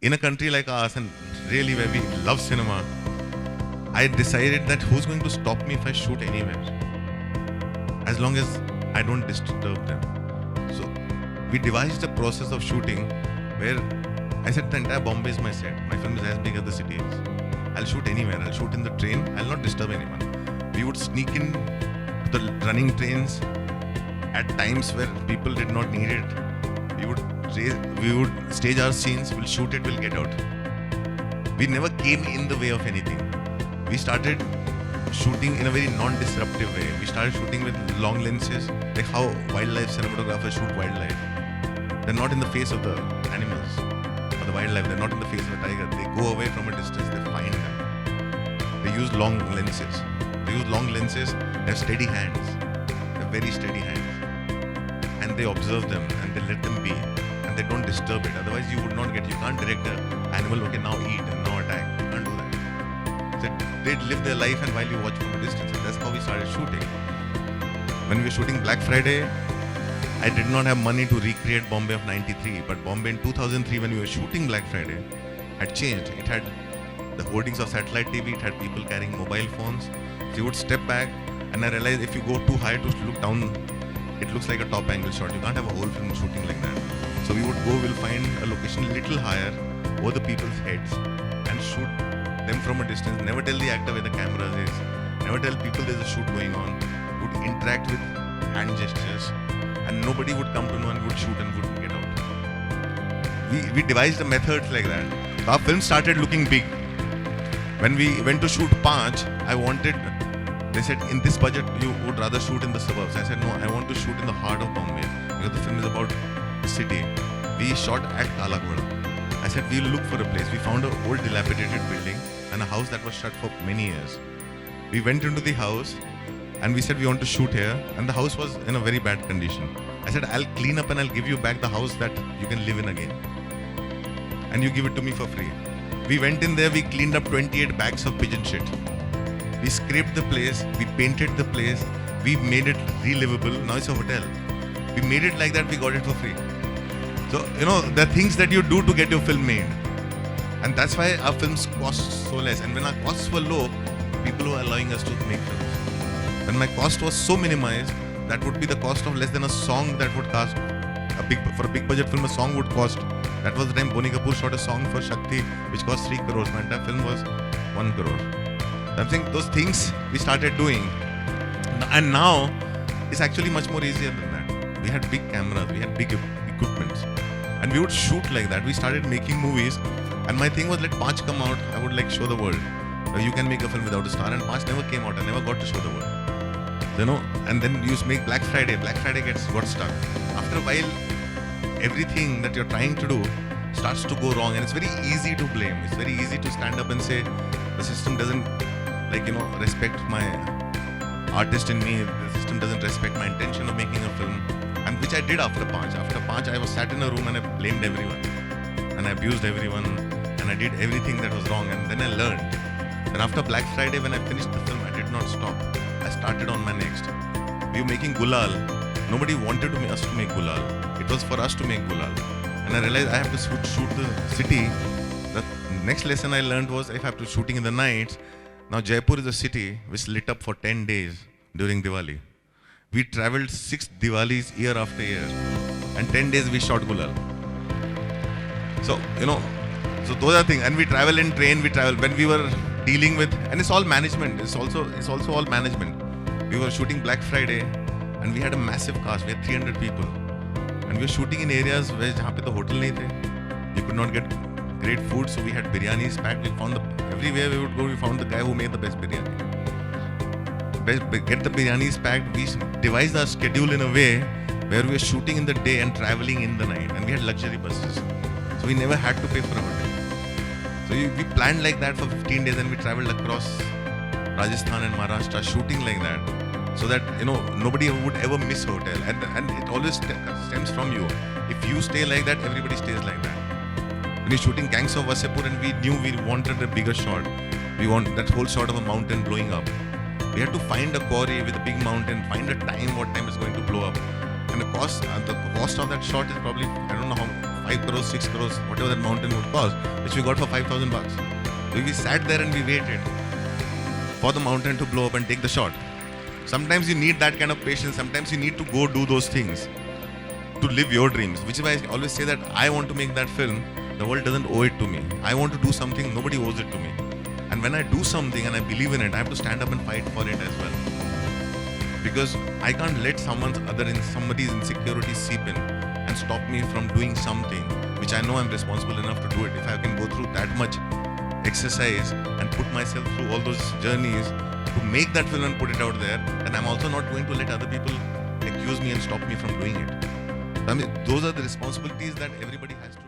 In a country like ours and really where we love cinema, I decided that who's going to stop me if I shoot anywhere? As long as I don't disturb them. So we devised a process of shooting where I said the entire Bombay is my set. My film is as big as the city is. I'll shoot anywhere. I'll shoot in the train. I'll not disturb anyone. We would sneak in the running trains at times where people did not need it. We would stage our scenes. We'll shoot it. We'll get out. We never came in the way of anything. We started shooting in a very non-disruptive way. We started shooting with long lenses, like how wildlife cinematographers shoot wildlife. They're not in the face of the animals or the wildlife. They're not in the face of the tiger. They go away from a distance. They find them. They use long lenses. They have steady hands. They have very steady hands. And they observe them and they let them be. And they don't disturb it. Otherwise you can't direct an animal, okay, now eat and now attack. You can't do that. So they'd live their life and while you watch from a distance. And that's how we started shooting. When we were shooting Black Friday, I did not have money to recreate Bombay of 93, but Bombay in 2003 when we were shooting Black Friday had changed. It had the hoardings of satellite TV, it had people carrying mobile phones. So you would step back and I realized if you go too high to look down, it looks like a top angle shot. You can't have a whole film shooting like that. So we'll find a location a little higher over the people's heads and shoot them from a distance. Never tell the actor where the camera is. Never tell people there's a shoot going on. Would interact with hand gestures and nobody would come to know and would shoot and wouldn't get out. We devised a method like that. So our film started looking big. When we went to shoot Panch, they said in this budget you would rather shoot in the suburbs. I said no, I want to shoot in the heart of Bombay because the film is about the city. We shot at Kala Ghoda. I said we'll look for a place. We found an old dilapidated building and a house that was shut for many years. We went into the house and we said we want to shoot here and the house was in a very bad condition. I said I'll clean up and I'll give you back the house that you can live in again. And you give it to me for free. We went in there, we cleaned up 28 bags of pigeon shit. We scraped the place, we painted the place, we made it relivable. Now it's a hotel. We made it like that, we got it for free. So, there are things that you do to get your film made. And that's why our films cost so less. And when our costs were low, people were allowing us to make films. When my cost was so minimized, that would be the cost of less than a song that would cost. For a big budget film, a song would cost. That was the time Boney Kapoor shot a song for Shakti, which cost 3 crores. My entire film was 1 crore. I'm saying those things we started doing. And now, it's actually much more easier than that. We had big cameras, we had big equipments. And we would shoot like that. We started making movies. And my thing was, let Panch come out. I would show the world. You can make a film without a star. And Panch never came out. I never got to show the world. And then you make Black Friday. Black Friday got stuck. After a while, everything that you're trying to do starts to go wrong. And it's very easy to blame. It's very easy to stand up and say, the system doesn't, respect my artist in me. The system doesn't respect my intention of making a film. And which I did after Panch. After Panch, I was sat in a room and I blamed everyone. And I abused everyone. And I did everything that was wrong. And then I learned. And after Black Friday, when I finished the film, I did not stop. I started on my next. We were making Gulal. Nobody wanted us to make Gulal. It was for us to make Gulal. And I realized I have to shoot the city. The next lesson I learned was if I have to shooting in the nights. Now Jaipur is a city which lit up for 10 days during Diwali. We traveled 6 Diwalis year after year. And 10 days we shot Gulal. So, so those are things. And we travel in train, when we were dealing with, and it's all management. It's also all management. We were shooting Black Friday and we had a massive cast. We had 300 people. And we were shooting in areas where the hotel nahi the. You could not get great food, so we had biryanis packed. Everywhere we would go, we found the guy who made the best biryani. Get the biryanis packed. We devised our schedule in a way where we were shooting in the day and traveling in the night. And we had luxury buses. So we never had to pay for a hotel. So we planned like that for 15 days and we traveled across Rajasthan and Maharashtra shooting like that. So that, nobody would ever miss a hotel. And it always stems from you. If you stay like that, everybody stays like that. When you're shooting Gangs of Wasseypur and we knew we wanted a bigger shot. We want that whole shot of a mountain blowing up. We had to find a quarry with a big mountain, find a time, what time it's going to blow up. And the cost of that shot is probably, I don't know how 5 crores, 6 crores, whatever that mountain would cost, which we got for 5,000 bucks. We sat there and we waited for the mountain to blow up and take the shot. Sometimes you need that kind of patience. Sometimes you need to go do those things to live your dreams, which is why I always say that I want to make that film. The world doesn't owe it to me. I want to do something, nobody owes it to me. And when I do something and I believe in it, I have to stand up and fight for it as well. Because I can't let somebody's insecurities seep in and stop me from doing something which I know I'm responsible enough to do it. If I can go through that much exercise and put myself through all those journeys to make that film and put it out there, then I'm also not going to let other people accuse me and stop me from doing it. I mean, those are the responsibilities that everybody has to.